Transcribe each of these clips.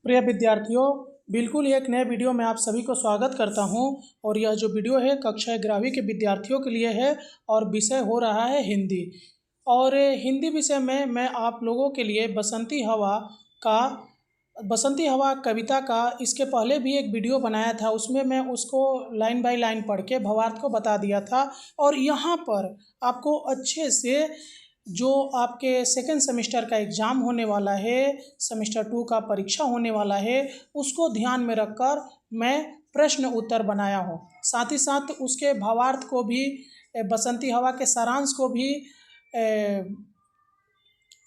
प्रिय विद्यार्थियों, बिल्कुल एक नए वीडियो में आप सभी को स्वागत करता हूं। और यह जो वीडियो है कक्षा 11वीं के विद्यार्थियों के लिए है और विषय हो रहा है हिंदी। और हिंदी विषय में मैं आप लोगों के लिए बसंती हवा कविता का इसके पहले भी एक वीडियो बनाया था। उसमें मैं उसको लाइन बाय लाइन पढ़ के भावार्थ को बता दिया था। और यहाँ पर आपको अच्छे से जो आपके सेकेंड सेमेस्टर का एग्ज़ाम होने वाला है, सेमेस्टर 2 का परीक्षा होने वाला है, उसको ध्यान में रखकर मैं प्रश्न उत्तर बनाया हूँ। साथ ही साथ उसके भावार्थ को भी, बसंती हवा के सारांश को भी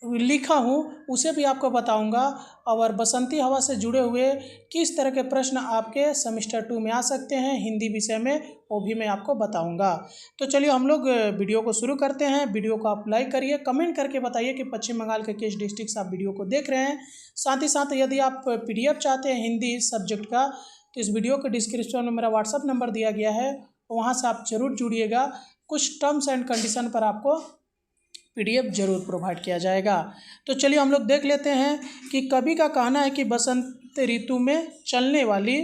लिखा हूँ, उसे भी आपको बताऊंगा। और बसंती हवा से जुड़े हुए किस तरह के प्रश्न आपके सेमेस्टर 2 में आ सकते हैं हिंदी विषय में, वो भी मैं आपको बताऊंगा। तो चलिए हम लोग वीडियो को शुरू करते हैं। वीडियो को आप लाइक करिए, कमेंट करके बताइए कि पश्चिम बंगाल के किस डिस्ट्रिक्ट से आप वीडियो को देख रहे हैं। साथ ही साथ यदि आप PDF चाहते हैं हिंदी सब्जेक्ट का, तो इस वीडियो के डिस्क्रिप्शन में मेरा व्हाट्सअप नंबर दिया गया है, वहाँ से आप ज़रूर जुड़िएगा। कुछ टर्म्स एंड कंडीशन पर आपको PDF जरूर प्रोवाइड किया जाएगा। तो चलिए हम लोग देख लेते हैं कि कवि का कहना है कि बसंत ऋतु में चलने वाली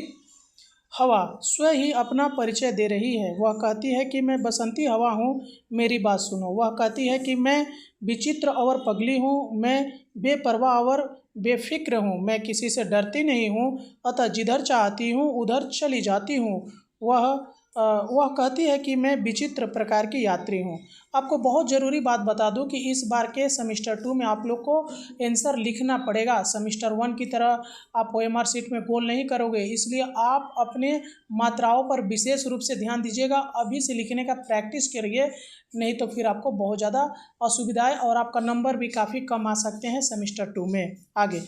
हवा स्वयं ही अपना परिचय दे रही है। वह कहती है कि मैं बसंती हवा हूँ, मेरी बात सुनो। वह कहती है कि मैं विचित्र और पगली हूँ, मैं बेपरवाह और बेफिक्र हूँ, मैं किसी से डरती नहीं हूँ, अतः जिधर चाहती हूँ उधर चली जाती हूँ। वह कहती है कि मैं विचित्र प्रकार की यात्री हूँ। आपको बहुत ज़रूरी बात बता दूं कि इस बार के सेमेस्टर 2 में आप लोग को आंसर लिखना पड़ेगा। सेमेस्टर 1 की तरह आप OMR शीट में गोल नहीं करोगे, इसलिए आप अपने मात्राओं पर विशेष रूप से ध्यान दीजिएगा। अभी से लिखने का प्रैक्टिस करिए, नहीं तो फिर आपको बहुत ज़्यादा असुविधाएँ और आपका नंबर भी काफ़ी कम आ सकते हैं सेमेस्टर 2 में। आगे,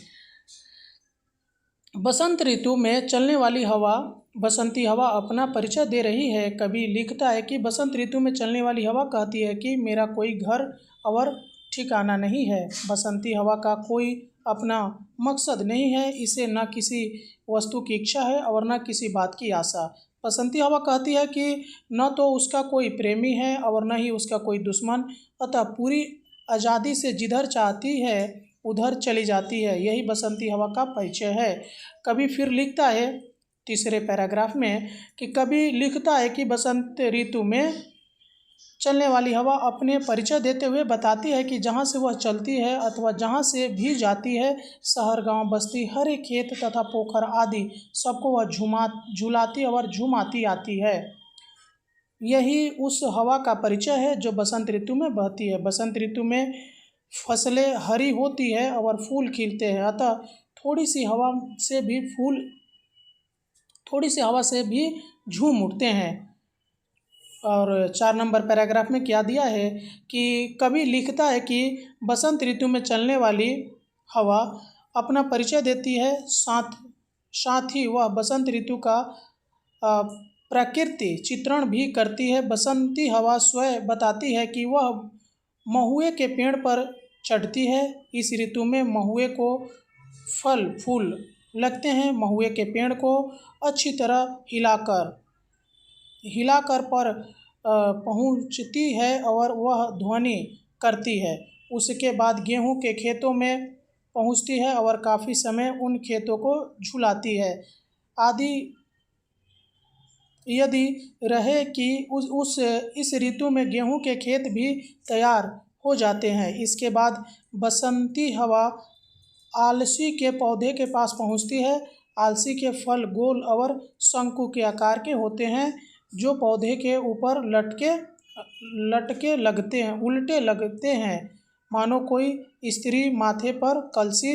बसंत ऋतु में चलने वाली हवा, बसंती हवा अपना परिचय दे रही है। कवि लिखता है कि बसंत ऋतु में चलने वाली हवा कहती है कि मेरा कोई घर और ठिकाना नहीं है। बसंती हवा का कोई अपना मकसद नहीं है, इसे न किसी वस्तु की इच्छा है और न किसी बात की आशा। बसंती हवा कहती है कि न तो उसका कोई प्रेमी है और न ही उसका कोई दुश्मन, अतः पूरी आज़ादी से जिधर चाहती है उधर चली जाती है। यही बसंती हवा का परिचय है। कवि फिर लिखता है तीसरे पैराग्राफ में कि कवि लिखता है कि बसंत ऋतु में चलने वाली हवा अपने परिचय देते हुए बताती है कि जहाँ से वह चलती है अथवा जहाँ से भी जाती है, शहर, गांव, बस्ती, हरे खेत तथा पोखर आदि सबको वह झुलाती और झुमाती आती है। यही उस हवा का परिचय है जो बसंत ऋतु में बहती है। बसंत ऋतु में फसलें हरी होती है और फूल खिलते हैं, अतः थोड़ी सी हवा से भी झूम उठते हैं। और 4 नंबर पैराग्राफ में क्या दिया है कि कवि लिखता है कि बसंत ऋतु में चलने वाली हवा अपना परिचय देती है, साथ ही वह बसंत ऋतु का प्रकृति चित्रण भी करती है। बसंती हवा स्वयं बताती है कि वह महुए के पेड़ पर चढ़ती है। इस ऋतु में महुए को फल फूल लगते हैं। महुए के पेड़ को अच्छी तरह हिलाकर पर पहुंचती है और वह ध्वनि करती है। उसके बाद गेहूं के खेतों में पहुंचती है और काफ़ी समय उन खेतों को झुलाती है। आदि यदि रहे कि इस ऋतु में गेहूं के खेत भी तैयार हो जाते हैं। इसके बाद बसंती हवा आलसी के पौधे के पास पहुंचती है। आलसी के फल गोल और शंकु के आकार के होते हैं, जो पौधे के ऊपर लटके लगते हैं, उल्टे लगते हैं, मानो कोई स्त्री माथे पर कलसी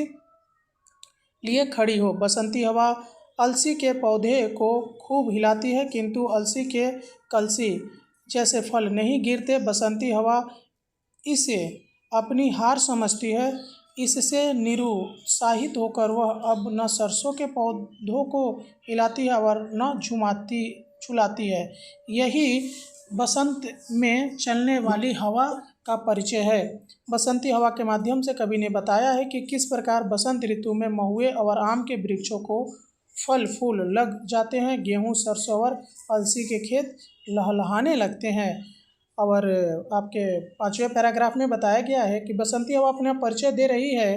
लिए खड़ी हो। बसंती हवा अलसी के पौधे को खूब हिलाती है, किंतु अलसी के कलसी जैसे फल नहीं गिरते। बसंती हवा इसे अपनी हार समझती है। इससे निरुत्साहित होकर वह अब न सरसों के पौधों को हिलाती है और न झुलाती है। यही बसंत में चलने वाली हवा का परिचय है। बसंती हवा के माध्यम से कवि ने बताया है कि किस प्रकार बसंत ऋतु में महुए और आम के वृक्षों को फल फूल लग जाते हैं, गेहूं, सरसों और अलसी के खेत लहलहाने लगते हैं। और आपके 5वें पैराग्राफ में बताया गया है कि बसंती हवा अपना परिचय दे रही है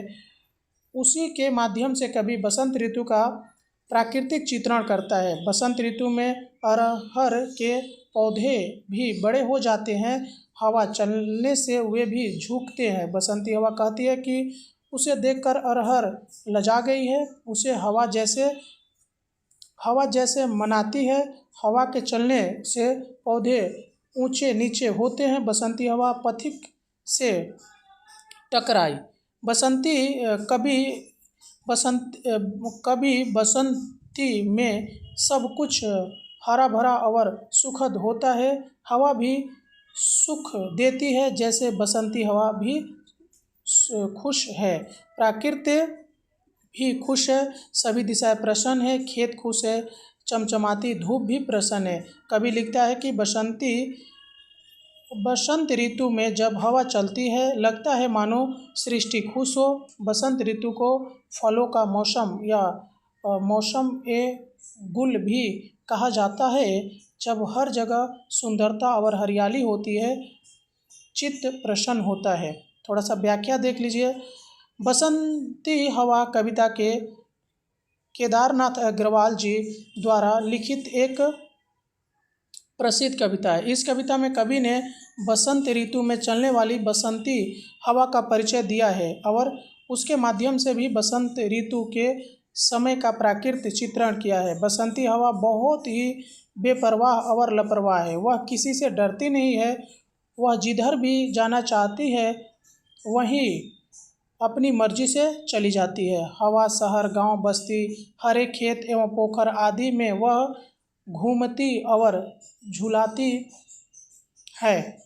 उसी के माध्यम से कवि बसंत ऋतु का प्राकृतिक चित्रण करता है। बसंत ऋतु में अरहर के पौधे भी बड़े हो जाते हैं, हवा चलने से वे भी झुकते हैं। बसंती हवा कहती है कि उसे देखकर अरहर लजा गई है, उसे हवा जैसे मनाती है। हवा के चलने से पौधे ऊंचे नीचे होते हैं। बसंती हवा पथिक से टकराई। बसंती कभी बसंती में सब कुछ हरा भरा और सुखद होता है। हवा भी सुख देती है, जैसे बसंती हवा भी खुश है। प्रकृति भी खुश है, सभी दिशाएं प्रसन्न है, खेत खुश है, चमचमाती धूप भी प्रसन्न है। कवि लिखता है कि बसंत ऋतु में जब हवा चलती है, लगता है मानो सृष्टि खुश हो। बसंत ऋतु को फलों का मौसम या मौसम ए गुल भी कहा जाता है। जब हर जगह सुंदरता और हरियाली होती है, चित्त प्रसन्न होता है। थोड़ा सा व्याख्या देख लीजिए। बसंती हवा कविता के केदारनाथ अग्रवाल जी द्वारा लिखित एक प्रसिद्ध कविता है। इस कविता में कवि ने बसंत ऋतु में चलने वाली बसंती हवा का परिचय दिया है और उसके माध्यम से भी बसंत ऋतु के समय का प्राकृतिक चित्रण किया है। बसंती हवा बहुत ही बेपरवाह और लापरवाह है। वह किसी से डरती नहीं है, वह जिधर भी जाना चाहती है वहीं अपनी मर्जी से चली जाती है। हवा शहर, गांव, बस्ती, हरे खेत एवं पोखर आदि में वह घूमती और झुलाती है।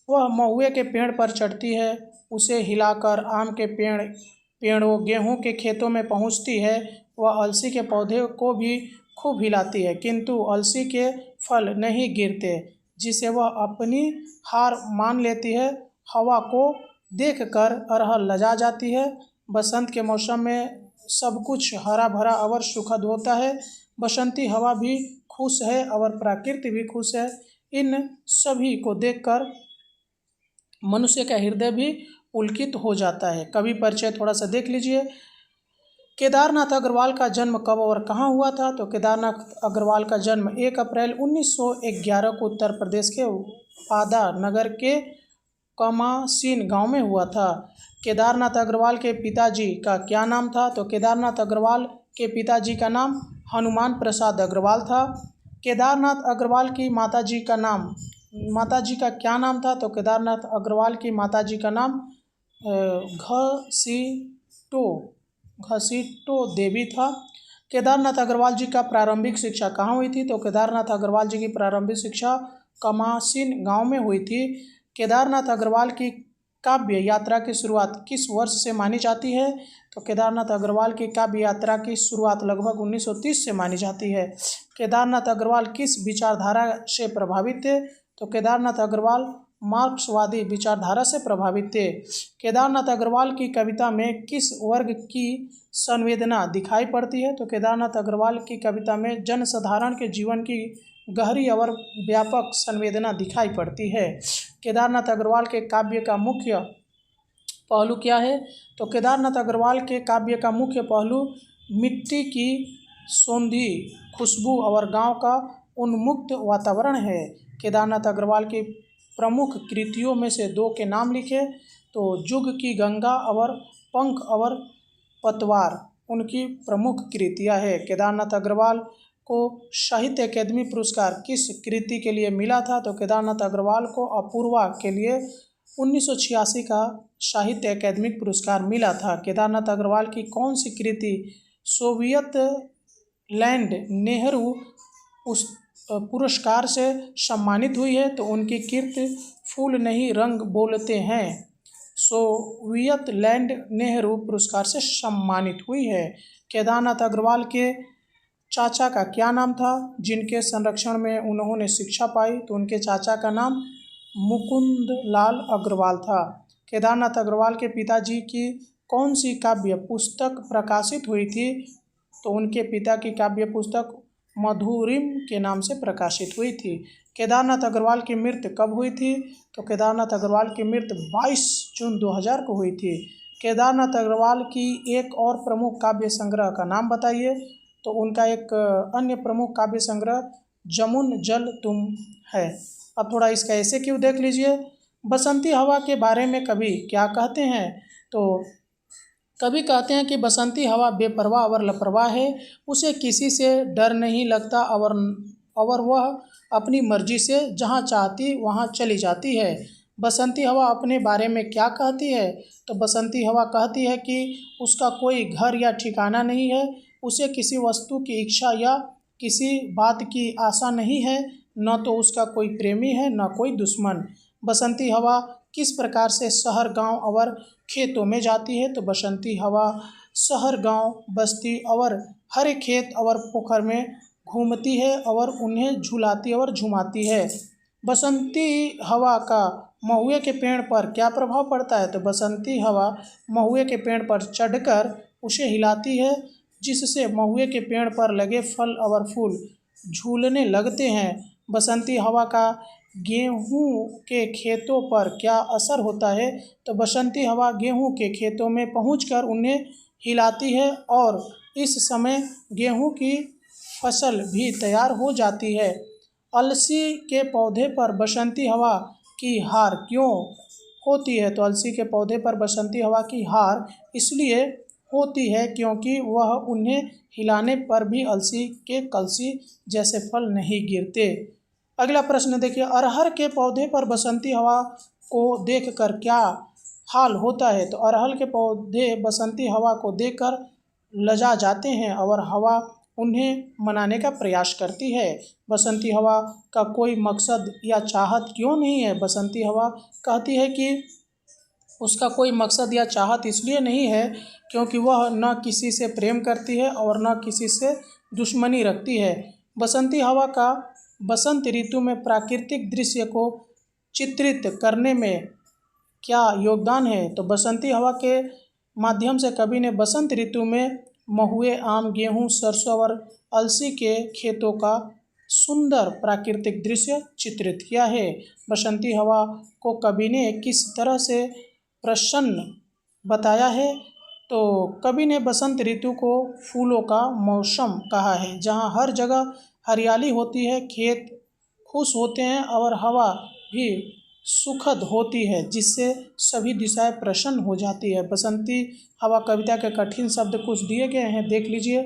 वह महुए के पेड़ पर चढ़ती है, उसे हिलाकर आम के पेड़ों, गेहूं के खेतों में पहुंचती है। वह अलसी के पौधे को भी खूब हिलाती है, किंतु अलसी के फल नहीं गिरते, जिसे वह अपनी हार मान लेती है। हवा को देखकर अरहर लजा जाती है। बसंत के मौसम में सब कुछ हरा भरा और सुखद होता है। बसंती हवा भी खुश है और प्रकृति भी खुश है। इन सभी को देखकर मनुष्य का हृदय भी पुलकित हो जाता है। कवि परिचय थोड़ा सा देख लीजिए। केदारनाथ अग्रवाल का जन्म कब और कहाँ हुआ था? तो केदारनाथ अग्रवाल का जन्म 1 अप्रैल 1911 को उत्तर प्रदेश के वादा नगर के कमासीन गांव में हुआ था। केदारनाथ अग्रवाल के पिताजी का क्या नाम था? तो केदारनाथ अग्रवाल के पिताजी का नाम हनुमान प्रसाद अग्रवाल था। केदारनाथ अग्रवाल की माताजी का क्या नाम था? तो केदारनाथ अग्रवाल की माताजी का नाम घसीटो देवी था। केदारनाथ अग्रवाल जी का प्रारंभिक शिक्षा कहाँ हुई थी? तो केदारनाथ अग्रवाल जी की प्रारंभिक शिक्षा कमासीन गांव में हुई थी। केदारनाथ अग्रवाल की काव्य यात्रा की शुरुआत किस वर्ष से मानी जाती है? तो केदारनाथ अग्रवाल की काव्य यात्रा की शुरुआत लगभग 1930 से मानी जाती है। केदारनाथ अग्रवाल किस विचारधारा से प्रभावित थे? तो केदारनाथ अग्रवाल मार्क्सवादी विचारधारा से प्रभावित थे। केदारनाथ अग्रवाल की कविता में किस वर्ग की संवेदना दिखाई पड़ती है? तो केदारनाथ अग्रवाल की कविता में जनसाधारण के जीवन की गहरी और व्यापक संवेदना दिखाई पड़ती है। केदारनाथ अग्रवाल के काव्य का मुख्य पहलू क्या है? तो केदारनाथ अग्रवाल के काव्य का मुख्य पहलू मिट्टी की सौंधी खुशबू और गांव का उन्मुक्त वातावरण है। केदारनाथ अग्रवाल की प्रमुख कृतियों में से 2 के नाम लिखे। तो जुग की गंगा और पंख और पतवार उनकी प्रमुख कृतियां है। केदारनाथ अग्रवाल को साहित्य अकादमी पुरस्कार किस कृति के लिए मिला था? तो केदारनाथ अग्रवाल को अपूर्वा के लिए 1986 का साहित्य अकादमिक पुरस्कार मिला था। केदारनाथ अग्रवाल की कौन सी कृति सोवियत लैंड नेहरू पुरस्कार से सम्मानित हुई है? तो उनकी कृति फूल नहीं रंग बोलते हैं सोवियत लैंड नेहरू पुरस्कार से सम्मानित हुई है। केदारनाथ अग्रवाल के चाचा का क्या नाम था जिनके संरक्षण में उन्होंने शिक्षा पाई? तो उनके चाचा का नाम मुकुंदलाल अग्रवाल था। केदारनाथ अग्रवाल के पिताजी की कौन सी काव्य पुस्तक प्रकाशित हुई थी? तो उनके पिता की काव्य पुस्तक मधुरिम के नाम से प्रकाशित हुई थी। केदारनाथ अग्रवाल की मृत्यु कब हुई थी? तो केदारनाथ अग्रवाल की मृत्यु 22 जून 2000 को हुई थी। केदारनाथ अग्रवाल की एक और प्रमुख काव्य संग्रह का नाम बताइए। तो उनका एक अन्य प्रमुख काव्य संग्रह जमुन जल तुम है। अब थोड़ा इसका ऐसे क्यों देख लीजिए। बसंती हवा के बारे में कवि क्या कहते हैं। तो कवि कहते हैं कि बसंती हवा बेपरवाह और लापरवाह है, उसे किसी से डर नहीं लगता और वह अपनी मर्जी से जहाँ चाहती वहाँ चली जाती है। बसंती हवा अपने बारे में क्या कहती है। तो बसंती हवा कहती है कि उसका कोई घर या ठिकाना नहीं है, उसे किसी वस्तु की इच्छा या किसी बात की आशा नहीं है, न तो उसका कोई प्रेमी है न कोई दुश्मन। बसंती हवा किस प्रकार से शहर गांव और खेतों में जाती है। तो बसंती हवा शहर गांव बस्ती और हरे खेत और पोखर में घूमती है और उन्हें झुलाती और झुमाती है। बसंती हवा का महुए के पेड़ पर क्या प्रभाव पड़ता है। तो बसंती हवा महुए के पेड़ पर चढ़कर उसे हिलाती है, जिससे महुए के पेड़ पर लगे फल और फूल झूलने लगते हैं। बसंती हवा का गेहूं के खेतों पर क्या असर होता है। तो बसंती हवा गेहूं के खेतों में पहुंचकर उन्हें हिलाती है और इस समय गेहूं की फसल भी तैयार हो जाती है। अलसी के पौधे पर बसंती हवा की हार क्यों होती है। तो अलसी के पौधे पर बसंती हवा की हार इसलिए होती है क्योंकि वह उन्हें हिलाने पर भी अलसी के कलसी जैसे फल नहीं गिरते। अगला प्रश्न देखिए, अरहर के पौधे पर बसंती हवा को देखकर क्या हाल होता है। तो अरहर के पौधे बसंती हवा को देखकर लजा जाते हैं और हवा उन्हें मनाने का प्रयास करती है। बसंती हवा का कोई मकसद या चाहत क्यों नहीं है। बसंती हवा कहती है कि उसका कोई मकसद या चाहत इसलिए नहीं है क्योंकि वह न किसी से प्रेम करती है और न किसी से दुश्मनी रखती है। बसंती हवा का बसंत ऋतु में प्राकृतिक दृश्य को चित्रित करने में क्या योगदान है। तो बसंती हवा के माध्यम से कवि ने बसंत ऋतु में महुए आम गेहूं सरसों और अलसी के खेतों का सुंदर प्राकृतिक दृश्य चित्रित किया है। बसंती हवा को कवि ने किस तरह से प्रसन्न बताया है। तो कवि ने बसंत ऋतु को फूलों का मौसम कहा है, जहाँ हर जगह हरियाली होती है, खेत खुश होते हैं और हवा भी सुखद होती है, जिससे सभी दिशाएं प्रसन्न हो जाती है। बसंती हवा कविता के कठिन शब्द कुछ दिए गए हैं, देख लीजिए।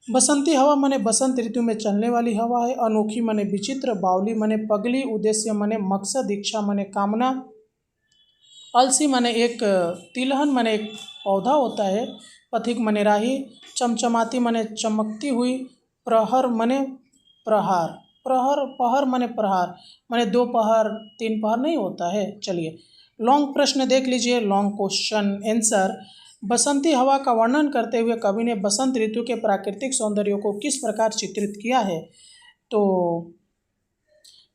बसंती हवा माने बसंत ऋतु में चलने वाली हवा है। अनोखी माने विचित्र, बावली माने पगली, उद्देश्य माने मकसद, इच्छा माने कामना, अलसी माने एक तिलहन माने एक पौधा होता है, पथिक माने राही, चमचमाती माने चमकती हुई, प्रहर माने प्रहार, पहर माने प्रहार माने दो पहर तीन पहर नहीं होता है। चलिए लॉन्ग प्रश्न देख लीजिए, लॉन्ग क्वेश्चन आंसर। बसंती हवा का वर्णन करते हुए कवि ने बसंत ऋतु के प्राकृतिक सौंदर्य को किस प्रकार चित्रित किया है। तो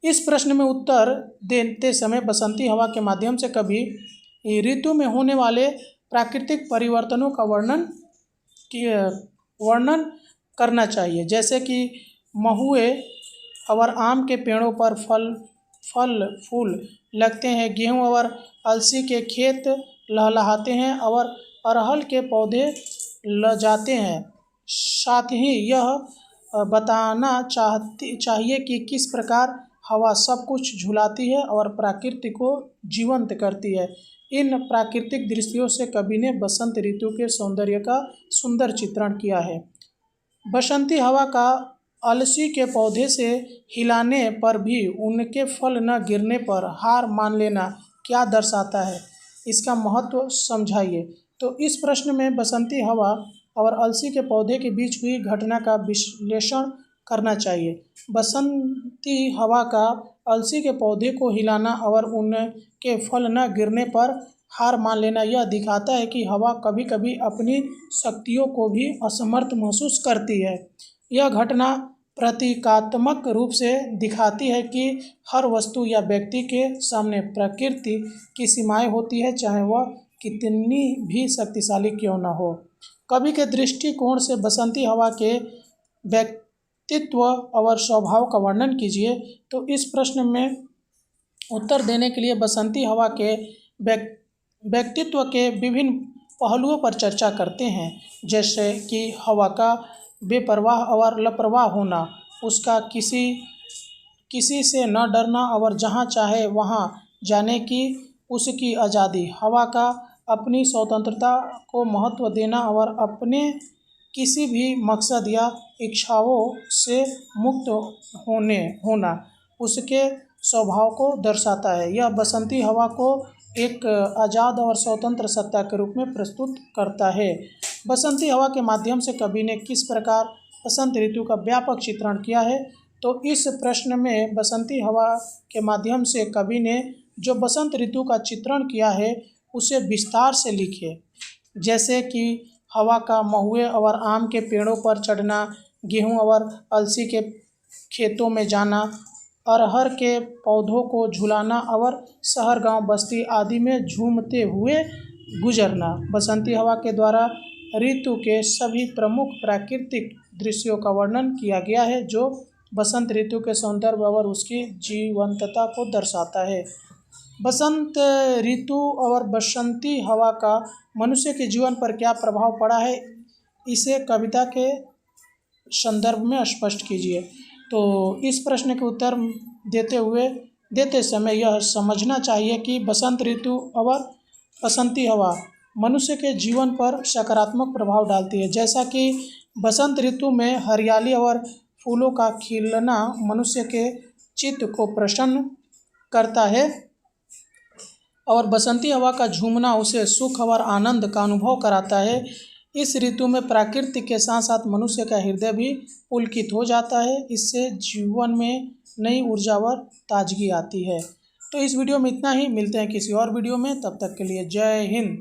इस प्रश्न में उत्तर देते समय बसंती हवा के माध्यम से कवि ऋतु में होने वाले प्राकृतिक परिवर्तनों का वर्णन करना चाहिए, जैसे कि महुए और आम के पेड़ों पर फल फूल लगते हैं, गेहूं और अलसी के खेत लहलहाते हैं और अरहर के पौधे लजाते हैं। साथ ही यह बताना चाहिए कि किस प्रकार हवा सब कुछ झुलाती है और प्रकृति को जीवंत करती है। इन प्राकृतिक दृश्यों से कवि ने बसंत ऋतु के सौंदर्य का सुंदर चित्रण किया है। बसंती हवा का अलसी के पौधे से हिलाने पर भी उनके फल न गिरने पर हार मान लेना क्या दर्शाता है, इसका महत्व समझाइए। तो इस प्रश्न में बसंती हवा और अलसी के पौधे के बीच हुई घटना का विश्लेषण करना चाहिए। बसंती हवा का अलसी के पौधे को हिलाना और उनके फल न गिरने पर हार मान लेना यह दिखाता है कि हवा कभी कभी अपनी शक्तियों को भी असमर्थ महसूस करती है। यह घटना प्रतीकात्मक रूप से दिखाती है कि हर वस्तु या व्यक्ति के सामने प्रकृति की सीमाएं होती है, चाहे वह कितनी भी शक्तिशाली क्यों न हो। कवि के दृष्टिकोण से बसंती हवा के व्यक्तित्व और स्वभाव का वर्णन कीजिए। तो इस प्रश्न में उत्तर देने के लिए बसंती हवा के व्यक्तित्व के विभिन्न पहलुओं पर चर्चा करते हैं, जैसे कि हवा का बेपरवाह और लापरवाह होना, उसका किसी से न डरना और जहाँ चाहे वहाँ जाने की उसकी आज़ादी, हवा का अपनी स्वतंत्रता को महत्व देना और अपने किसी भी मकसद या इच्छाओं से मुक्त होना उसके स्वभाव को दर्शाता है। यह बसंती हवा को एक आज़ाद और स्वतंत्र सत्ता के रूप में प्रस्तुत करता है। बसंती हवा के माध्यम से कवि ने किस प्रकार बसंत ऋतु का व्यापक चित्रण किया है? तो इस प्रश्न में बसंती हवा के माध्यम से कवि ने जो बसंत ऋतु का चित्रण किया है उसे विस्तार से लिखे, जैसे कि हवा का महुए और आम के पेड़ों पर चढ़ना, गेहूं और अलसी के खेतों में जाना, अरहर के पौधों को झुलाना और शहर गांव बस्ती आदि में झूमते हुए गुजरना। बसंती हवा के द्वारा ऋतु के सभी प्रमुख प्राकृतिक दृश्यों का वर्णन किया गया है, जो बसंत ऋतु के सौंदर्य और उसकी जीवंतता को दर्शाता है। बसंत ऋतु और बसंती हवा का मनुष्य के जीवन पर क्या प्रभाव पड़ा है, इसे कविता के संदर्भ में स्पष्ट कीजिए। तो इस प्रश्न के उत्तर देते समय यह समझना चाहिए कि बसंत ऋतु और बसंती हवा मनुष्य के जीवन पर सकारात्मक प्रभाव डालती है। जैसा कि बसंत ऋतु में हरियाली और फूलों का खिलना मनुष्य के चित्त को प्रसन्न करता है और बसंती हवा का झूमना उसे सुख और आनंद का अनुभव कराता है। इस ऋतु में प्रकृति के साथ साथ मनुष्य का हृदय भी पुलकित हो जाता है। इससे जीवन में नई ऊर्जा और ताजगी आती है। तो इस वीडियो में इतना ही, मिलते हैं किसी और वीडियो में, तब तक के लिए जय हिंद।